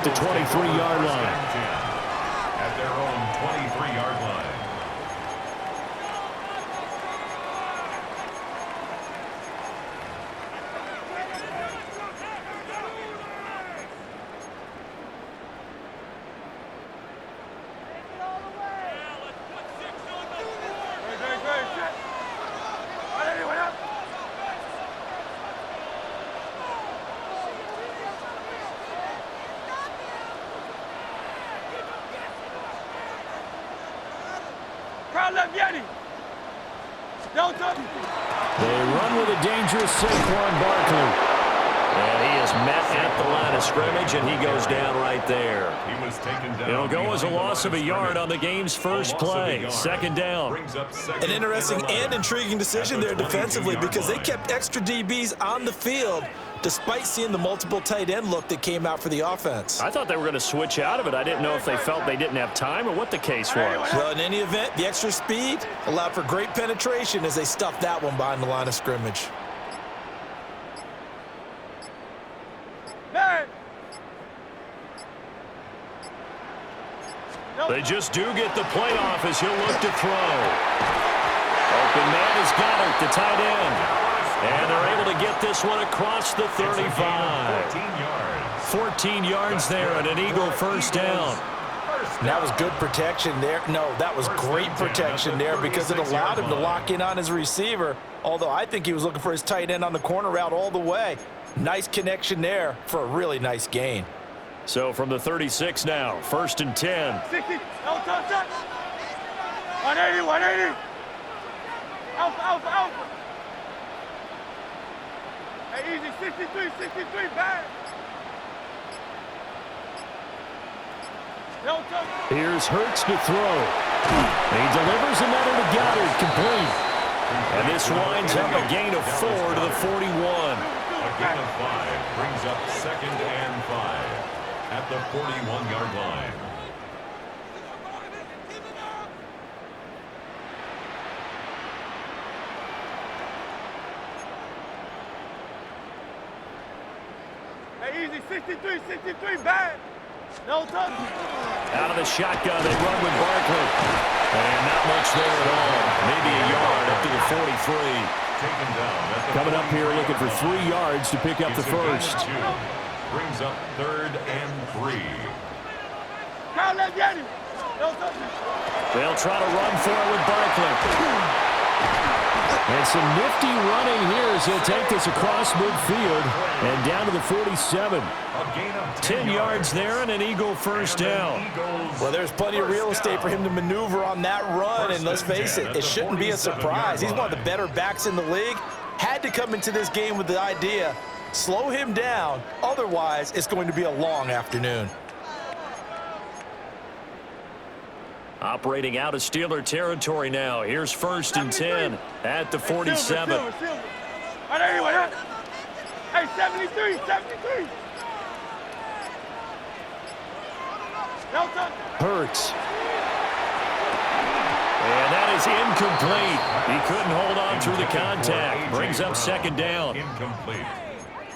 the 23-yard line. At their own 23-yard line. They run with a dangerous Saquon Barkley. And he is met at the line of scrimmage, and he goes down right there. He was taken down. It'll go as a loss of a yard on the game's first play. Second down. An interesting and intriguing decision there defensively because they kept extra DBs on the field despite seeing the multiple tight end look that came out for the offense. I thought they were going to switch out of it. I didn't know if they felt they didn't have time or what the case was. Well, in any event, the extra speed allowed for great penetration as they stuffed that one behind the line of scrimmage. They just do get the play off as he'll look to throw. Open man has got it, the tight end. And they're able to get this one across the 35. 14 yards there and an Eagle first down. And that was good protection there. No, that was great protection there because it allowed him to lock in on his receiver, although I think he was looking for his tight end on the corner route all the way. Nice connection there for a really nice gain. So from the 36 now, 1st and 10. 60, no touch, 180, 180. Alpha, alpha, alpha. Hey, easy, 63, 63, bad. No touch. Here's Hurts to throw. He delivers another to Goddard, complete. And this winds up a gain of 4 to the 41. A gain of 5 brings up 2nd and 5. At the 41-yard line. Hey, easy, 63, 63, bad. No touch. Out of the shotgun, they run with Barkley. And not much there at all. Maybe a yard up to the 43. Taken down. Coming up here looking for 3 yards to pick up the first. Brings up 3rd and 3. They'll try to run for it with Barkley. And some nifty running here as he'll take this across midfield and down to the 47. 10 yards there and an Eagle first down. Well, there's plenty of real estate for him to maneuver on that run, and let's face it, it shouldn't be a surprise. He's one of the better backs in the league. Had to come into this game with the idea, slow him down, otherwise it's going to be a long afternoon. Operating out of Steeler territory now. Here's 1st and 10 at the 47. Hey, 73, 73. Hurts. And that is incomplete. He couldn't hold on through the contact. Brings up 2nd down. Incomplete.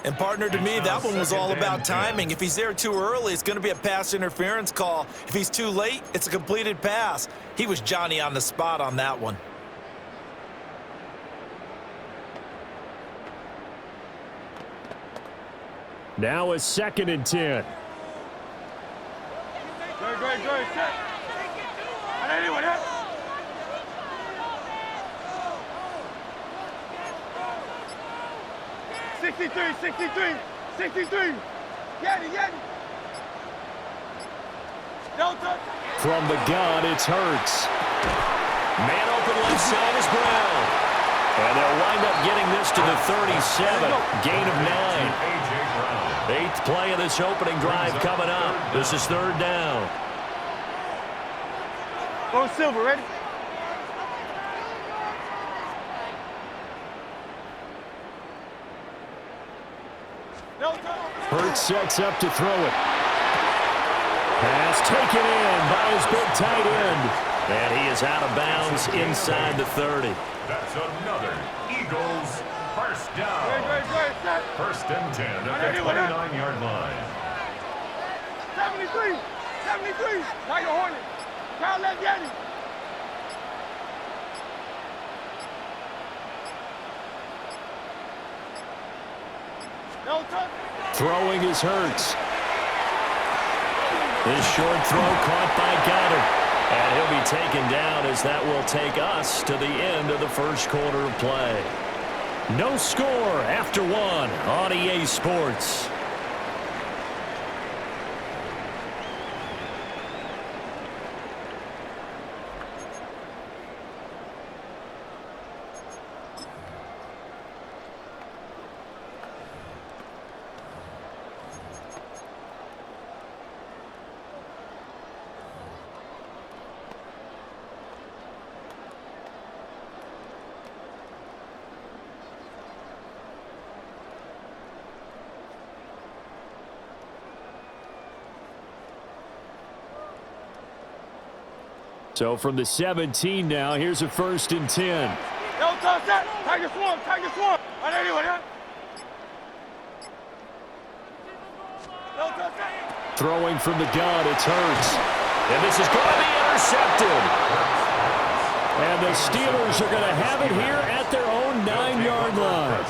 And, partner, to me, that one was all about timing. If he's there too early, it's going to be a pass interference call. If he's too late, it's a completed pass. He was Johnny on the spot on that one. Now a 2nd and 10. Great, set. 63, 63, 63. Yeti. No touch. From the gun, it's Hurts. Man open left side is Brown. And they'll wind up getting this to the 37. Gain of 9. 8th play of this opening drive coming up. This is 3rd down. Go Silver, ready? Hurts sets up to throw it. Pass taken in by his big tight end. And he is out of bounds inside the 30. That's another Eagles first down. Great, set. 1st and 10 at the 29-yard line. 73. 73. Tiger Hornet. Kyle left Yeti. No touch. Throwing is Hurts. This short throw caught by Goddard. And he'll be taken down as that will take us to the end of the first quarter of play. No score after one on EA Sports. So from the 17 now, here's a 1st and 10. No touch that. Tiger Swarm. Tiger Swarm. On anyone, huh? No touch that. Throwing from the gun, it's Hurts. And this is going to be intercepted. And the Steelers are going to have it here at their own 9-yard line.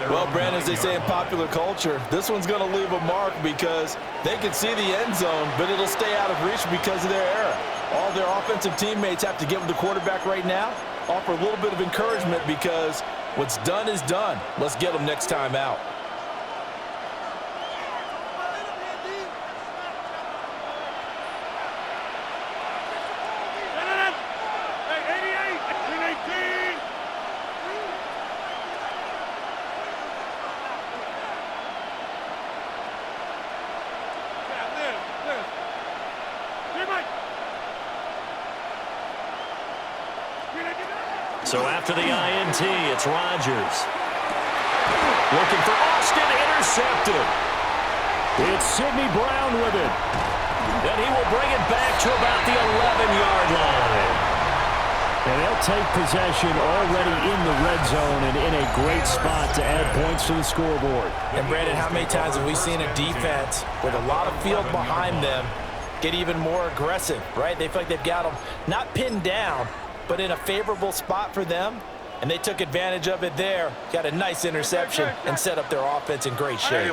Well, Brandon, as they say in popular culture, this one's going to leave a mark because they can see the end zone, but it'll stay out of reach because of their error. All their offensive teammates have to get with the quarterback right now, offer a little bit of encouragement because what's done is done. Let's get them next time out. So after the INT, it's Rodgers. Looking for Austin, intercepted. It's Sidney Brown with it. And he will bring it back to about the 11-yard line. And they'll take possession already in the red zone and in a great spot to add points to the scoreboard. And Brandon, how many times have we seen a defense with a lot of field behind them get even more aggressive, right? They feel like they've got them not pinned down, but in a favorable spot for them, and they took advantage of it there. Got a nice interception and set up their offense in great shape.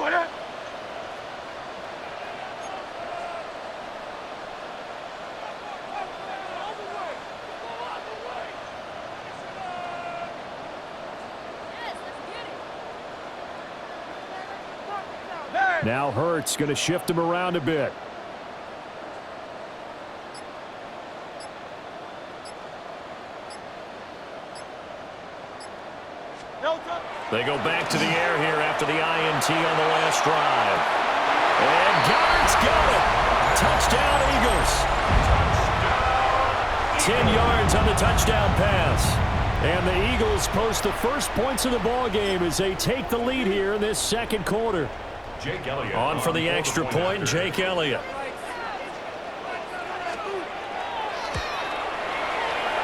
Now Hurts going to shift him around a bit. They go back to the air here after the INT on the last drive. And Goddard's got it. Touchdown, Eagles. 10 yards on the touchdown pass. And the Eagles post the first points of the ball game as they take the lead here in this second quarter. Jake Elliott on for the extra point, Jake Elliott.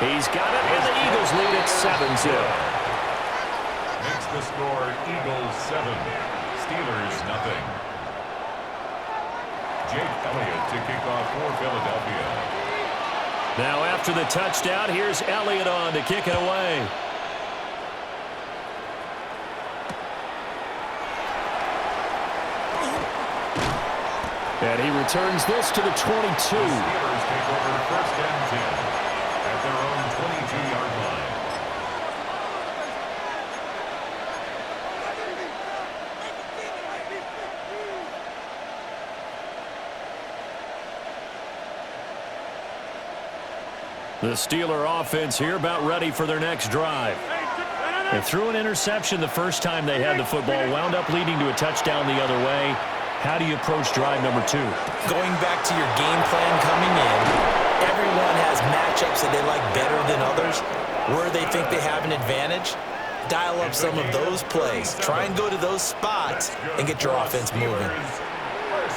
He's got it, and the Eagles lead at 7-0. Makes the score Eagles 7, Steelers nothing. Jake Elliott to kick off for Philadelphia. Now after the touchdown, here's Elliott on to kick it away. And he returns this to the 22. The Steelers take over 1st and 10 at their own 22-yard line. The Steeler offense here about ready for their next drive. They threw an interception the first time they had the football, wound up leading to a touchdown the other way. How do you approach drive number 2? Going back to your game plan coming in, everyone has matchups that they like better than others. Where they think they have an advantage, dial up some of those plays. Try and go to those spots and get your offense moving.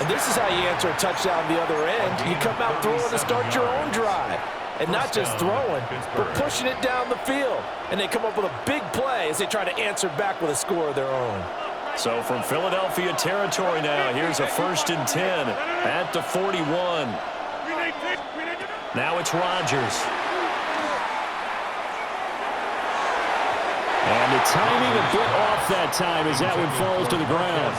And this is how you answer a touchdown the other end. You come out throwing to start your own drive. And not just throwing, but pushing it down the field. And they come up with a big play as they try to answer back with a score of their own. So from Philadelphia territory now, here's a 1st and 10 at the 41. Now it's Rodgers. And the timing a bit off that time as that one falls to the ground.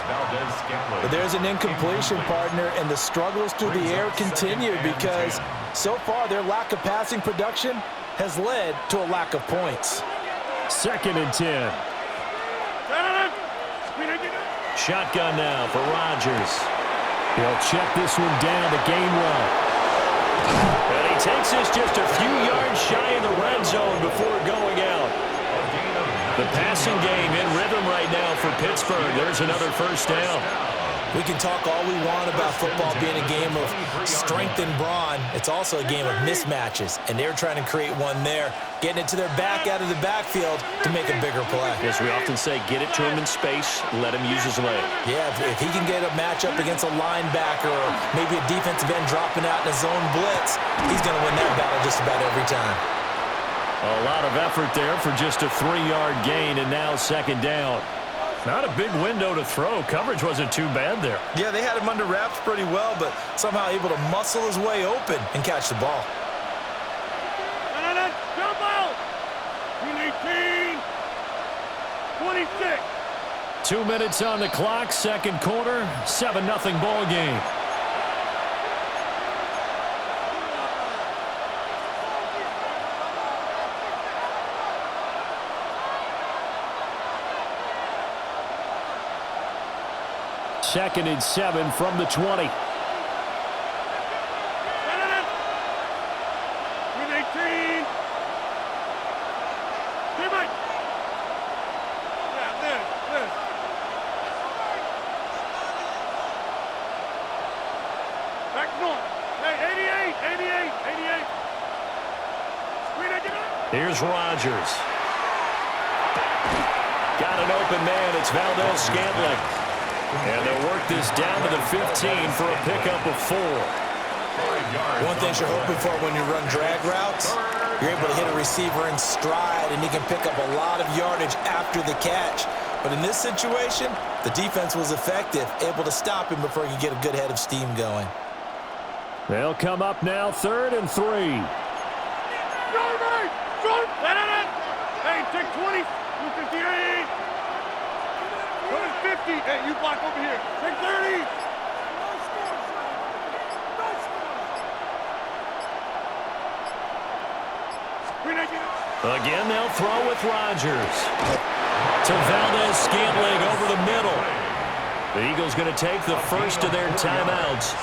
But there's an incompletion, partner, and the struggles through the air continue because so far their lack of passing production has led to a lack of points. 2nd and 10. Shotgun now for Rodgers. He'll check this one down to Gainwell. And he takes this just a few yards shy in the red zone before going out. The passing game in rhythm right now for Pittsburgh. There's another 1st down. We can talk all we want about football being a game of strength and brawn. It's also a game of mismatches, and they're trying to create one there, getting it to their back out of the backfield to make a bigger play. As we often say, get it to him in space, let him use his leg. Yeah, if he can get a matchup against a linebacker or maybe a defensive end dropping out in a zone blitz, he's going to win that battle just about every time. A lot of effort there for just a 3-yard gain, and now 2nd down. Not a big window to throw. Coverage wasn't too bad there. Yeah, they had him under wraps pretty well, but somehow able to muscle his way open and catch the ball. Jump out! 18, 26. 2 minutes on the clock, 2nd quarter, 7-0 ball game. Second and 7 from the 20. 18. Teammate. Yeah, this. Back north. Hey, 88. Here's Rodgers. Got an open man. It's Valdez-Scantling. And they'll work this down to the 15 for a pickup of 4. One thing you're hoping for when you run drag routes, you're able to hit a receiver in stride, and he can pick up a lot of yardage after the catch. But in this situation, the defense was effective, able to stop him before he could get a good head of steam going. They'll come up now 3rd and 3. Hey, take 20, 258. 50. Hey, you block over here. Take 30. Again, they'll throw with Rodgers. To Valdez-Scantling over the middle. The Eagles going to take the first of their timeouts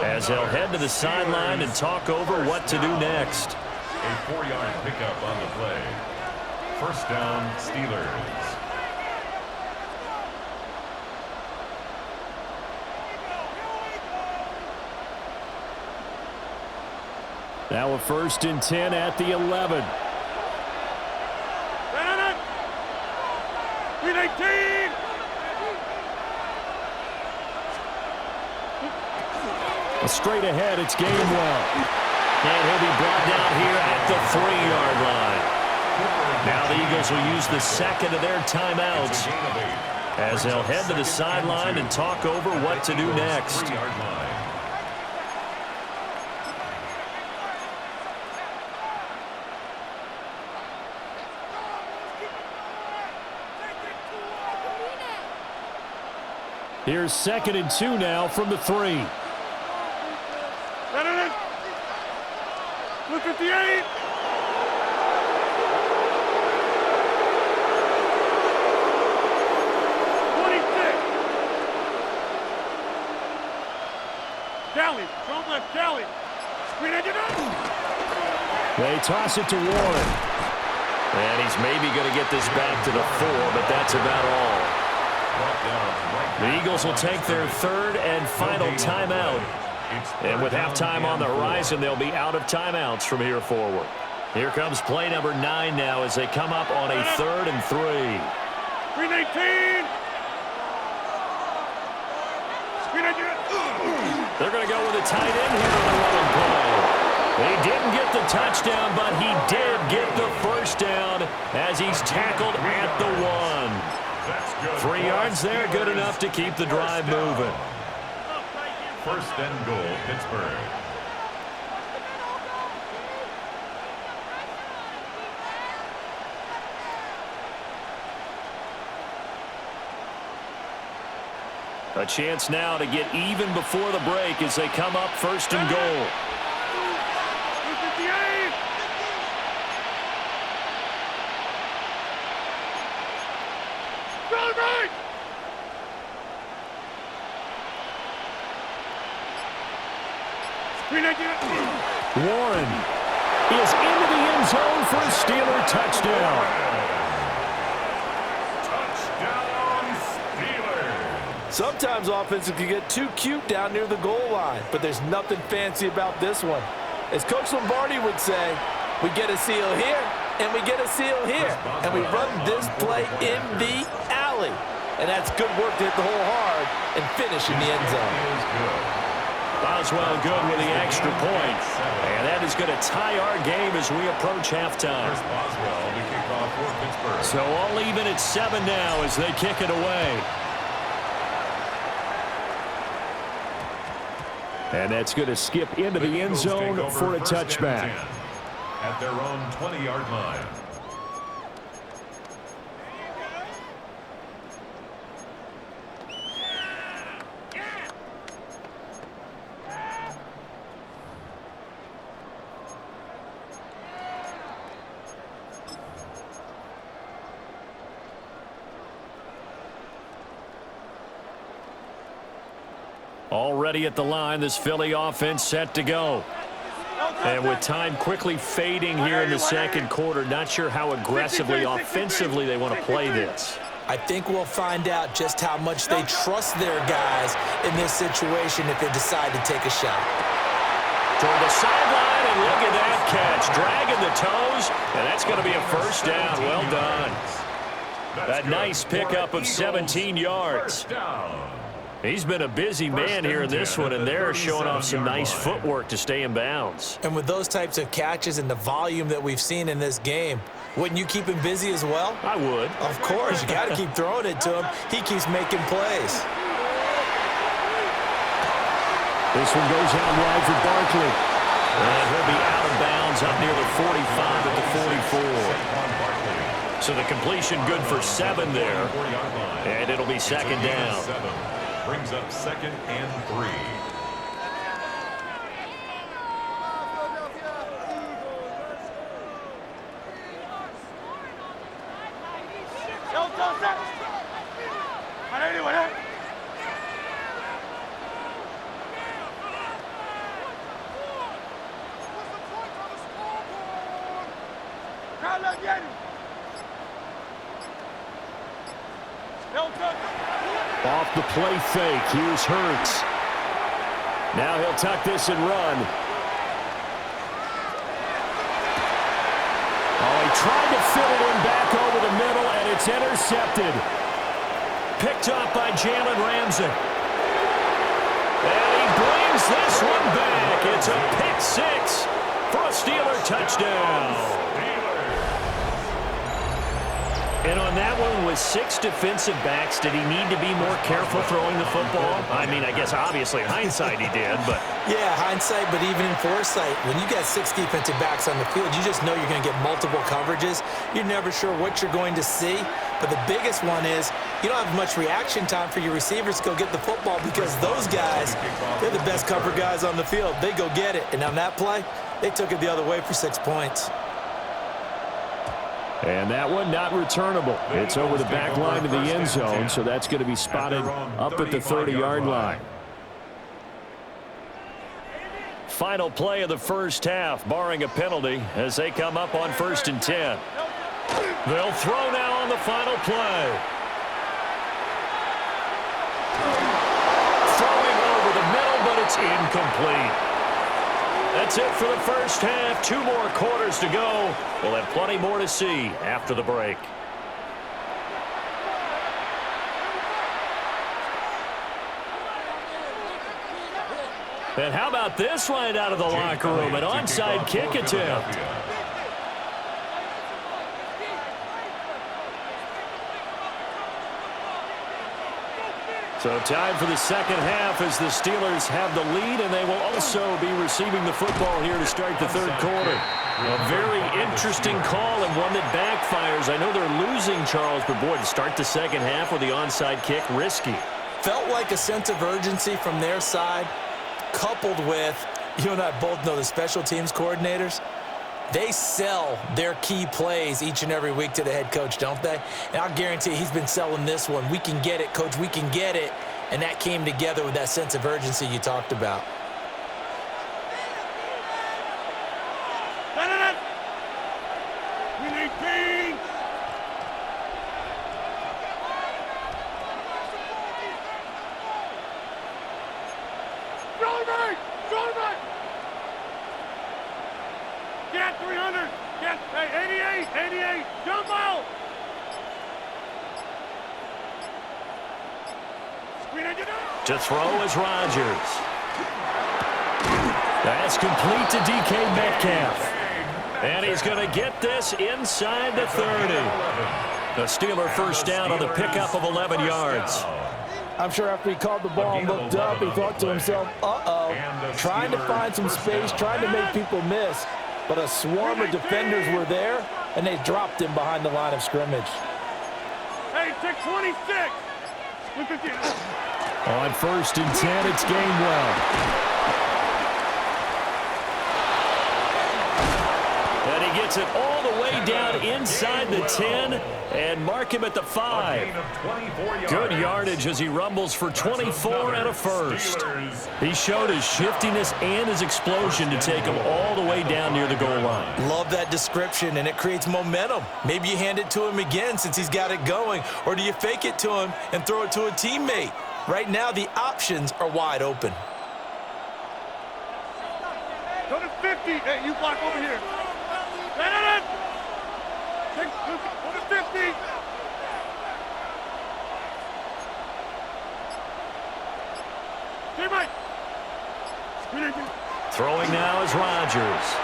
as they'll head to the sideline and talk over what to do next. A 4-yard pickup on the play. 1st down, Steelers. Now a 1st and 10 at the 11. 18. Straight ahead, it's Gainwell. And he'll be brought down here at the 3-yard line. Now the Eagles will use the 2nd of their timeouts as they'll head to the sideline and talk over what to do next. Here's 2nd and 2 now from the 3. 58. Kelly, strong left, Kelly. Screen engine up. They toss it to Warren. And he's maybe going to get this back to the 4, but that's about all. The Eagles will take their 3rd and final timeout. And with halftime on the horizon, they'll be out of timeouts from here forward. Here comes play number 9 now as they come up on a 3rd and 3. 319. They're going to go with a tight end here on the running play. He didn't get the touchdown, but he did get the 1st down as he's tackled at the 1. That's good. 3 yards there, good enough to keep the drive moving. First and goal, Pittsburgh. A chance now to get even before the break as they come up first and goal. Warren is into the end zone for a Steeler touchdown. Sometimes offenses can get too cute down near the goal line, but there's nothing fancy about this one. As Coach Lombardi would say, we get a seal here, and we get a seal here, and we run this play in the alley. And that's good work to hit the hole hard and finish in the end zone. Boswell good with the extra point. And that is going to tie our game as we approach halftime. So all even at 7 now as they kick it away. And that's going to skip into the end zone for a touchback. At their own 20-yard line. Already at the line, this Philly offense set to go. And with time quickly fading here in the second quarter, not sure how aggressively, offensively they want to play this. I think we'll find out just how much they trust their guys in this situation if they decide to take a shot. Toward the sideline, and look at that catch. Dragging the toes, and that's going to be a first down. Well done. That nice pickup of 17 yards. He's been a busy man here in this one, and they're showing off some nice footwork to stay in bounds. And with those types of catches and the volume that we've seen in this game, wouldn't you keep him busy as well? I would. Of course. You got to keep throwing it to him. He keeps making plays. This one goes out wide for Barkley. And he'll be out of bounds up near the 45 at the 44. So the completion good for 7 there. And it'll be second down. Brings up second and 3. Off the play fake, here's Hurts. Now he'll tuck this and run. Oh, he tried to fit it in back over the middle, and it's intercepted. Picked up by Jalen Ramsey. And he brings this one back. It's a pick 6 for a Steeler touchdown. And on that one, with 6 defensive backs, did he need to be more careful throwing the football? I mean, I guess obviously in hindsight he did, but... Yeah, hindsight, but even in foresight, when you got 6 defensive backs on the field, you just know you're going to get multiple coverages. You're never sure what you're going to see. But the biggest one is you don't have much reaction time for your receivers to go get the football because those guys, they're the best cover guys on the field. They go get it. And on that play, they took it the other way for 6 points. And that one not returnable. It's over the back line of the end zone, so that's going to be spotted up at the 30-yard line. Final play of the first half, barring a penalty, as they come up on 1st and 10. They'll throw now on the final play. Throwing over the middle, but it's incomplete. That's it for the first half. 2 more quarters to go. We'll have plenty more to see after the break. And how about this right out of the locker room? An onside kick attempt. So time for the second half as the Steelers have the lead, and they will also be receiving the football here to start the third quarter. A very interesting call and one that backfires. I know they're losing, Charles, but boy, to start the second half with the onside kick, risky. Felt like a sense of urgency from their side, coupled with, you and I both know the special teams coordinators, they sell their key plays each and every week to the head coach, don't they? And I'll guarantee he's been selling this one. We can get it, coach, we can get it. And that came together with that sense of urgency you talked about. We need team. Get 300. Get 88. Jump out. To throw is Rodgers. That's complete to DK Metcalf. And he's going to get this inside the 30. The Steeler first down on the pickup of 11 yards. I'm sure after he called the ball and looked up, he thought to himself, uh-oh, trying to find some space, trying to make people miss. But a swarm of defenders were there, and they dropped him behind the line of scrimmage. Hey, take 26. On 1st and 10, it's Gainwell. And he gets it all the way down inside the 10 and mark him at the 5. Good yardage as he rumbles for 24 and a first. He showed his shiftiness and his explosion to take him all the way down near the goal line. Love that description, and it creates momentum. Maybe you hand it to him again since he's got it going, or do you fake it to him and throw it to a teammate? Right now, the options are wide open. Go to 50. Hey, you block over here. Go to 50. Teammate. Throwing now is Rodgers.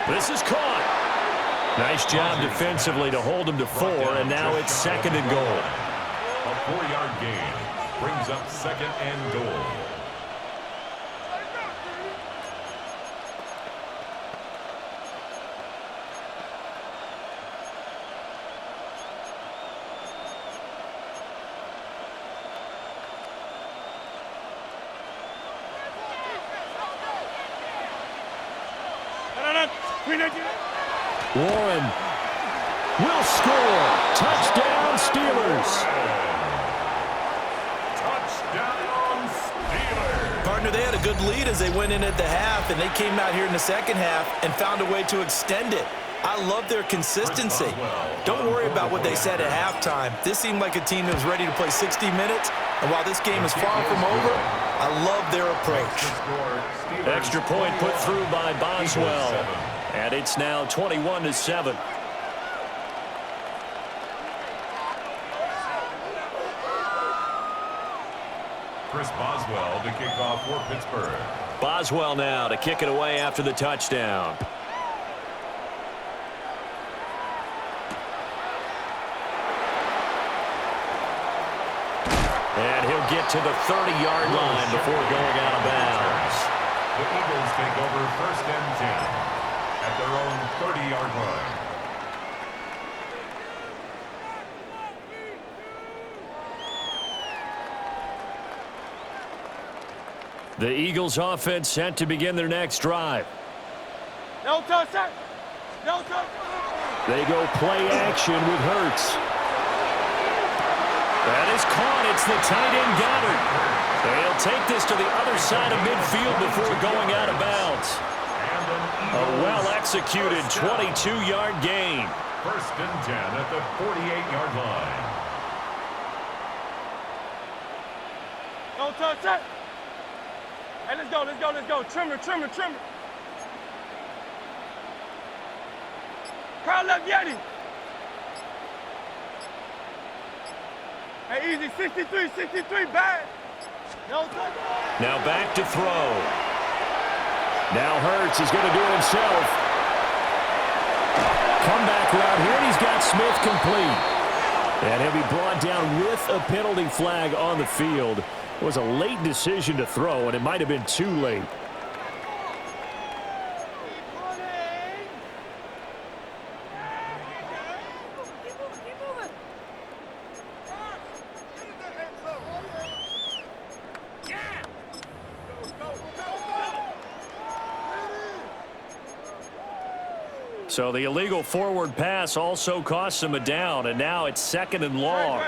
This is caught. Nice job defensively to hold him to 4, and now it's 2nd and goal. A 4-yard gain brings up 2nd and goal. Warren will score. Touchdown, Steelers. Touchdown, Steelers. Partner, they had a good lead as they went in at the half, and they came out here in the second half and found a way to extend it. I love their consistency. Don't worry about what they said at halftime. This seemed like a team that was ready to play 60 minutes, and while this game is far from over, I love their approach. Extra point put through by Boswell, and it's now 21-7. Chris Boswell to kick off for Pittsburgh. Boswell now to kick it away after the touchdown. And he'll get to the 30-yard line before going out of bounds. The Eagles take over 1st and 10 at their own 30-yard line. The Eagles offense set to begin their next drive. No touch, sir. No touch. They go play action with Hurts. That is caught. It's the tight end Goddard. They'll take this to the other side of midfield before going out of bounds. A well-executed 22-yard gain. 1st and 10 at the 48-yard line. No touch, sir. Hey, let's go, let's go, let's go. Trimmer, trimmer, trimmer. Carl left Yeti. Hey, easy, 63, bad. No touch. Now back to throw. Now Hurts is going to do it himself. Comeback route here, and he's got Smith complete. And he'll be brought down with a penalty flag on the field. It was a late decision to throw, and it might have been too late. So the illegal forward pass also costs him a down, and now it's 2nd and long.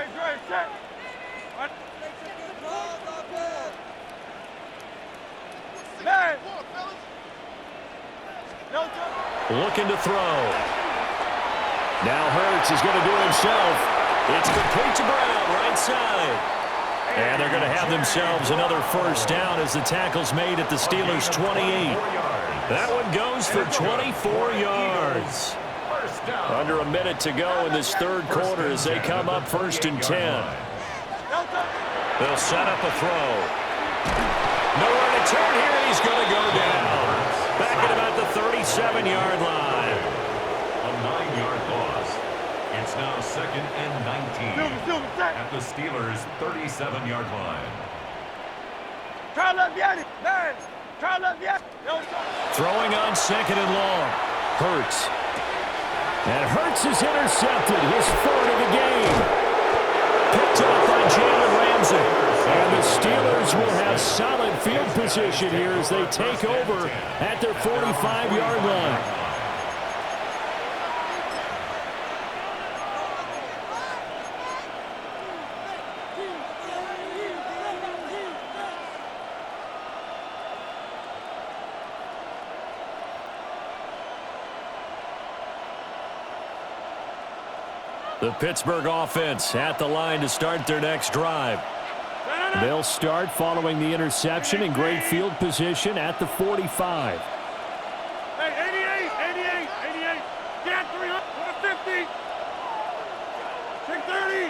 Looking to throw. Now Hurts is going to do it himself. It's complete to Brown, right side. And they're going to have themselves another first down as the tackle's made at the Steelers' 28. That one goes for 24 yards. Under a minute to go in this third quarter as they come up 1st and 10. They'll set up a throw. Nowhere to turn here. He's going to go down. Back at about the 37-yard line. A 9-yard loss. It's now 2nd and 19 at the Steelers' 37-yard line. Throwing on 2nd and long. Hurts. And Hurts is intercepted. His 4th of the game. Picked up by Jalen Ramsey. And the Steelers will have solid field position here as they take over at their 45-yard line. The Pittsburgh offense at the line to start their next drive. They'll start following the interception in great field position at the 45. Hey, 88, 88. Get 300, 50. 630.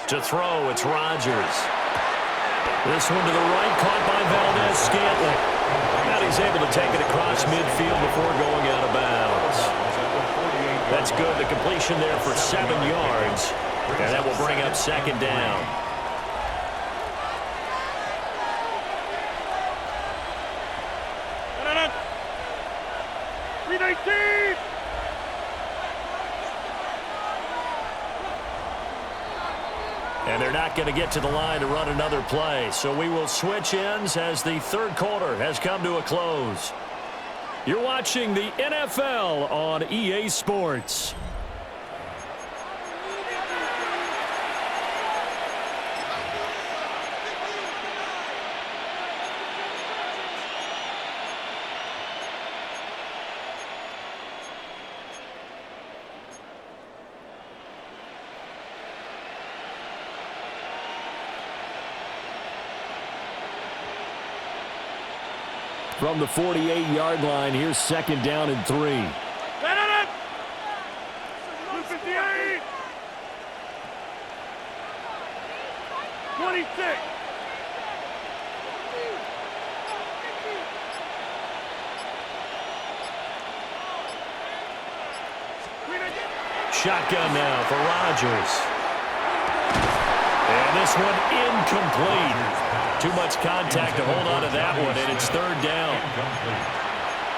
To throw, it's Rodgers. This one to the right, caught by Valdez-Scantling. And he's able to take it across midfield before going out of bounds. That's good. The completion there for 7 yards. And that will bring up 2nd down. And they're not going to get to the line to run another play. So we will switch ends as the third quarter has come to a close. You're watching the NFL on EA Sports. From the 48-yard line, here's 2nd down and 3. 26. Shotgun now for Rodgers. And this one incomplete. Too much contact to hold on to that one, and it's 3rd down.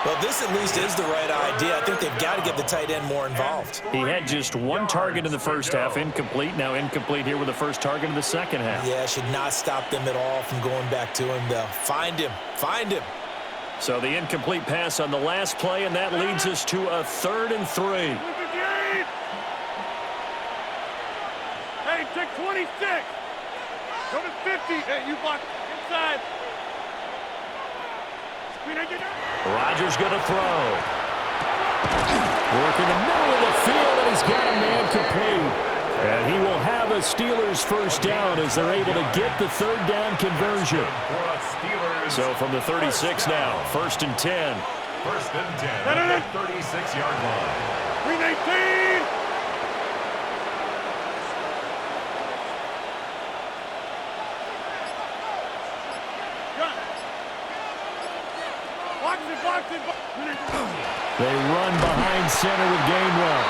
Well, this at least is the right idea. I think they've got to get the tight end more involved. He had just 1 target in the first half, incomplete. Now incomplete here with the first target in the second half. Yeah, should not stop them at all from going back to him, though. Find him. Find him. So the incomplete pass on the last play, and that leads us to a 3rd and 3. Hey, take 26. Go to 50. Hey, you block inside. Rodgers going to throw. Working the middle of the field, and he's got a man complete. And he will have a Steelers first down as they're able to get the 3rd down conversion. So from the 36 now, 1st and 10. 1st and 10 at the 36-yard line. 319. Watch They run behind center with Gainwell.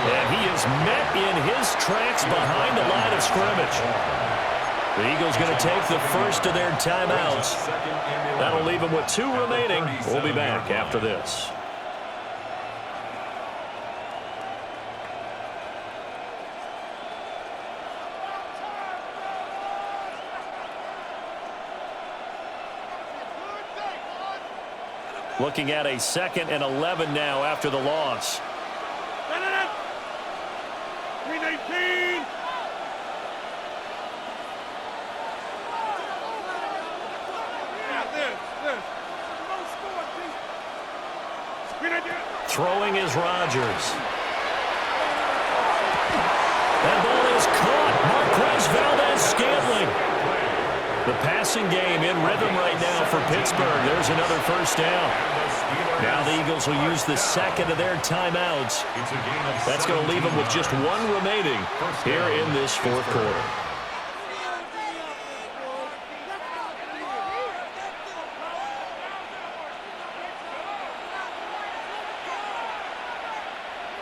And he is met in his tracks behind the line of scrimmage. The Eagles going to take the first of their timeouts. That'll leave them with 2 remaining. We'll be back after this. Looking at a 2nd and 11 now after the loss. 319. Throwing is Rodgers. That ball is caught. Marquez Valdes-Scantling. The passing game in rhythm right now for Pittsburgh. There's another first down. Now the Eagles will use the 2nd of their timeouts. That's going to leave them with just 1 remaining here in this 4th quarter.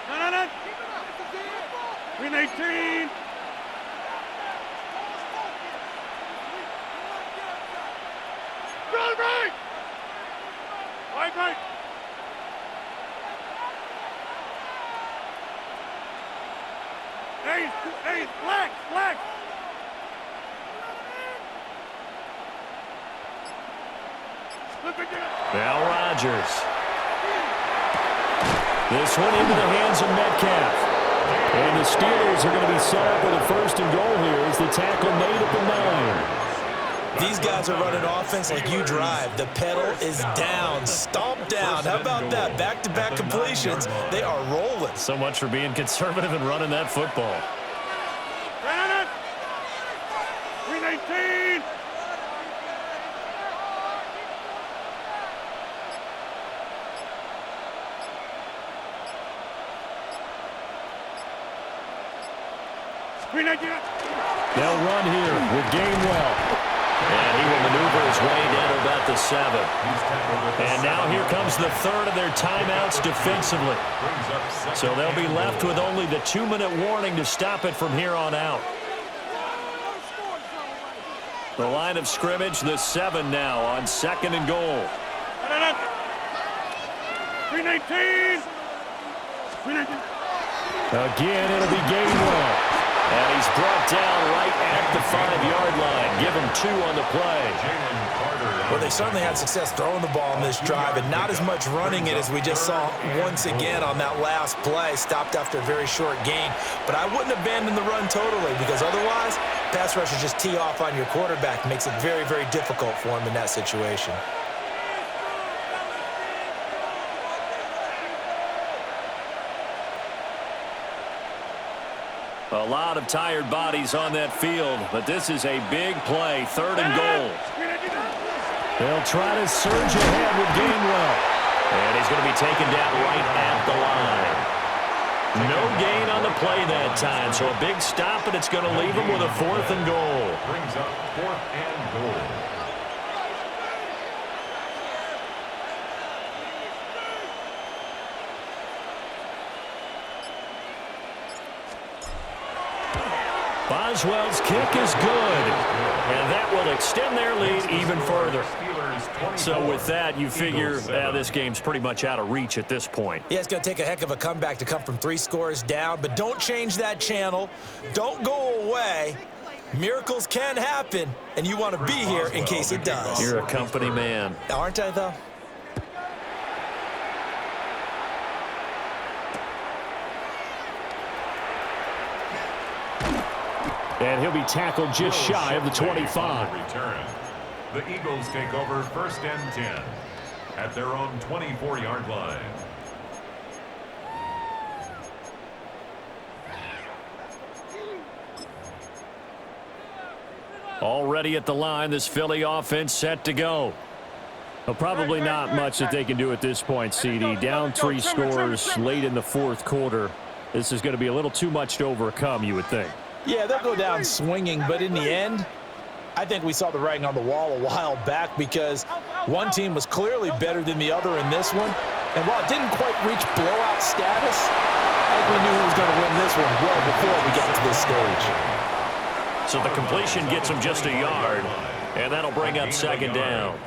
No. 319. Right. Hey, black. Now Rodgers. This one into the hands of Metcalf. And the Steelers are going to be set up with a 1st and goal here as the tackle made at the 9. These guys are running offense like you drive. The pedal is down, stomped down. How about that? Back-to-back completions. They are rolling. So much for being conservative and running that football. 319. They'll run here with Gainwell. And he will maneuver his way down to about the 7. And now here comes the 3rd of their timeouts defensively. So they'll be left with only the 2-minute warning to stop it from here on out. The line of scrimmage, the 7 now on 2nd and goal. 319. Again, it'll be Gainwell. And he's brought down right at the 5-yard line. Give him 2 on the play. Well, they certainly had success throwing the ball on this drive, and not as much running it as we just saw once again on that last play. Stopped after a very short gain. But I wouldn't abandon the run totally, because otherwise, pass rushers just tee off on your quarterback. Makes it very, very difficult for him in that situation. A lot of tired bodies on that field, but this is a big play, 3rd and goal. They'll try to surge ahead with Gainwell. And he's going to be taken down right at the line. No gain on the play that time, so a big stop, and it's going to leave him with a 4th and goal. Brings up 4th and goal. Boswell's kick is good, and that will extend their lead even further. So with that, you figure this game's pretty much out of reach at this point. Yeah, it's going to take a heck of a comeback to come from 3 scores down, but don't change that channel. Don't go away. Miracles can happen, and you want to be here in case it does. You're a company man. Aren't I, though? And he'll be tackled just shy of the 25. Return. The Eagles take over 1st and 10 at their own 24-yard line. Already at the line, this Philly offense set to go. Well, probably not much that they can do at this point, CD. Down 3 scores late in the 4th quarter. This is going to be a little too much to overcome, you would think. Yeah, they'll go down swinging, but in the end, I think we saw the writing on the wall a while back because one team was clearly better than the other in this one. And while it didn't quite reach blowout status, I think we knew who was going to win this one well before we got to this stage. So the completion gets him just a yard, and that'll bring up second down.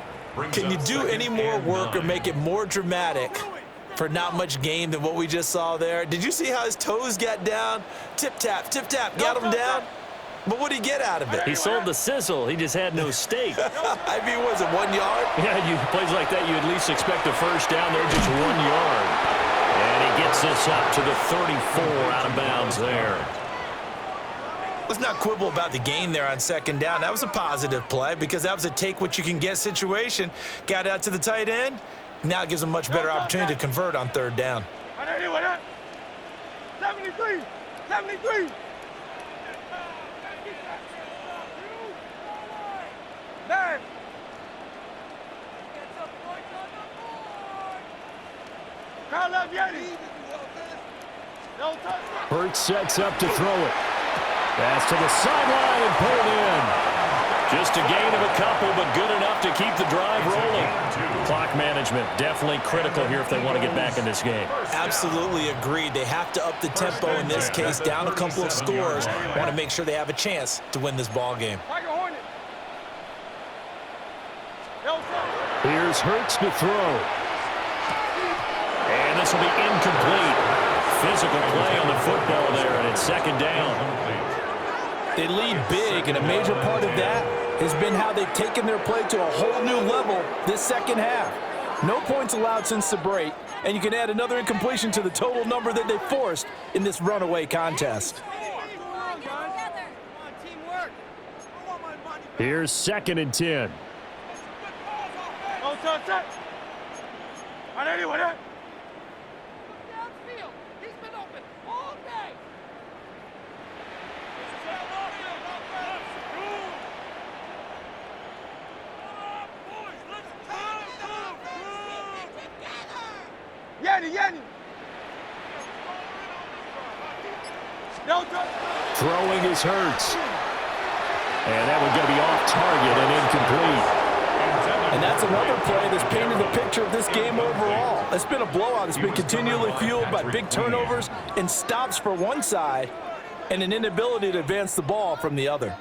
Can you do any more work or make it more dramatic for not much gain than what we just saw there? Did you see how his toes got down? Tip-tap, got him down. But what did he get out of it? He sold the sizzle. He just had no steak. I mean, was it 1 yard? Yeah, plays like that, you at least expect a first down. They're just 1 yard. And he gets this up to the 34 out of bounds there. Let's not quibble about the gain there on second down. That was a positive play because that was a take-what-you-can-get situation. Got out to the tight end. Now it gives him a much better opportunity to convert on third down. 73! 73! Man! Crowd left Yeti! No touchdown! Hurts sets up to throw it. Pass to the sideline and put it in. Just a gain of a couple, but good enough to keep the drive rolling. Clock management definitely critical here if they want to get back in this game. Absolutely agreed. They have to up the tempo in this case, down a couple of scores. Want to make sure they have a chance to win this ball game. Here's Hurts to throw. And this will be incomplete. Physical play on the football there, and it's second down. They lead big, and a major part of that has been how they've taken their play to a whole new level this second half. No points allowed since the break, and you can add another incompletion to the total number that they forced in this runaway contest. Here's 2nd and 10. Don't touch that! On anyone, that! Downfield. He's been open all day. Yeti! No touch! Throwing is Hurts. And that one's going to be off target and incomplete. And that's another play that's painted the picture of this game overall. It's been a blowout. It's been continually fueled by big turnovers and stops for one side and an inability to advance the ball from the other.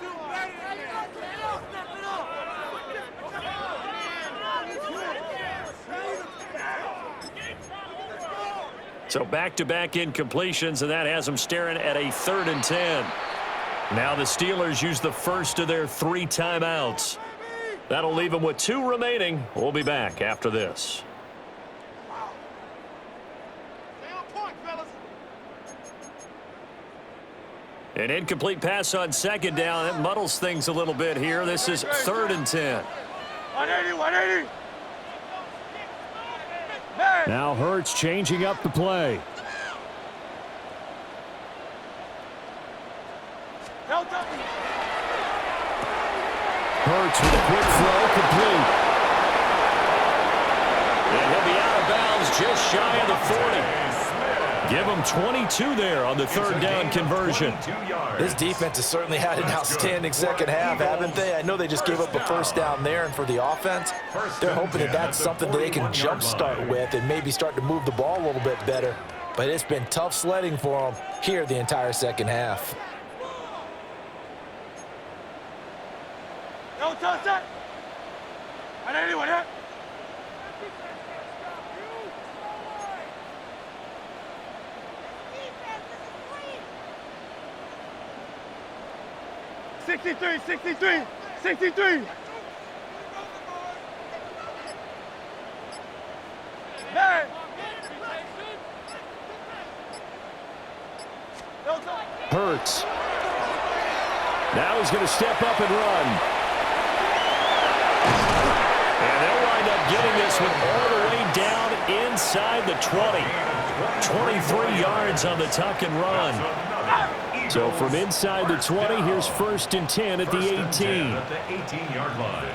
So back-to-back incompletions, and that has them staring at a 3rd and 10. Now the Steelers use the first of their 3 timeouts. That'll leave them with 2 remaining. We'll be back after this. An incomplete pass on second down. It muddles things a little bit here. This is 3rd and 10. 180! Now Hurts changing up the play. No touch! Hurts with a quick throw, complete. And he'll be out of bounds just shy of the 40. Give him 22 there on the 3rd down conversion. This defense has certainly had an outstanding second half, haven't they? I know they just gave up a first down there, and for the offense, they're hoping that that's something that they can jumpstart with and maybe start to move the ball a little bit better. But it's been tough sledding for them here the entire second half. No touch that! 180 that! 63! Man! Hurts. Now he's going to step up and run. And they'll wind up getting this one all the way down inside the 20. 23 yards on the tuck and run. So from inside the 20, here's 1st and 10 at the 18. At the 18-yard line.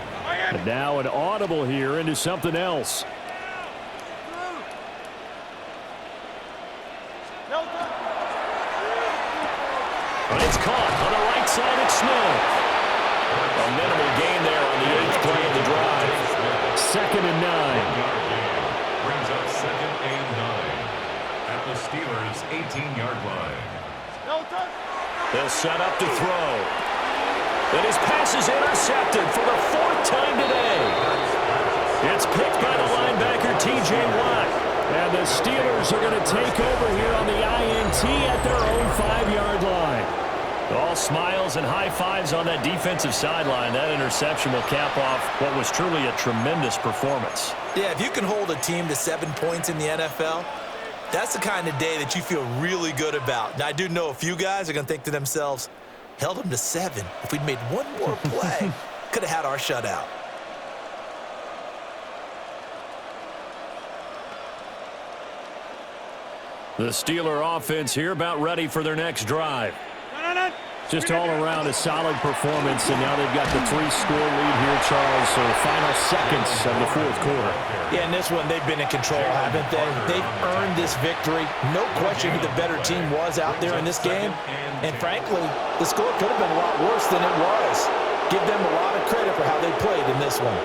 And now an audible here into something else. But it's caught on the right side. It's Smith. A minimal gain there on the 8th play of the drive. 2nd and 9. Brings up 2nd and 9 at the Steelers' 18-yard line. No touch. They'll set up to throw. And his pass is intercepted for the 4th time today. It's picked by the linebacker, T.J. Watt. And the Steelers are going to take over here on the INT at their own 5-yard line. All smiles and high fives on that defensive sideline. That interception will cap off what was truly a tremendous performance. Yeah, if you can hold a team to 7 points in the NFL, that's the kind of day that you feel really good about. Now, I do know a few guys are going to think to themselves, held them to 7. If we'd made one more play, could have had our shutout. The Steeler offense here about ready for their next drive. Just all around a solid performance, and now they've got the 3-score lead here, Charles, so final seconds of the 4th quarter. Yeah, in this one, they've been in control, haven't they? They've earned this victory. No question who the better team was out there in this game. And frankly, the score could have been a lot worse than it was. Give them a lot of credit for how they played in this one.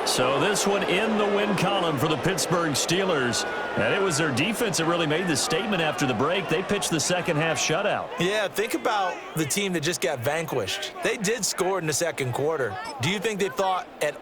So this one in the win column for the Pittsburgh Steelers. And it was their defense that really made the statement after the break. They pitched the second-half shutout. Yeah, think about the team that just got vanquished. They did score in the 2nd quarter. Do you think they thought at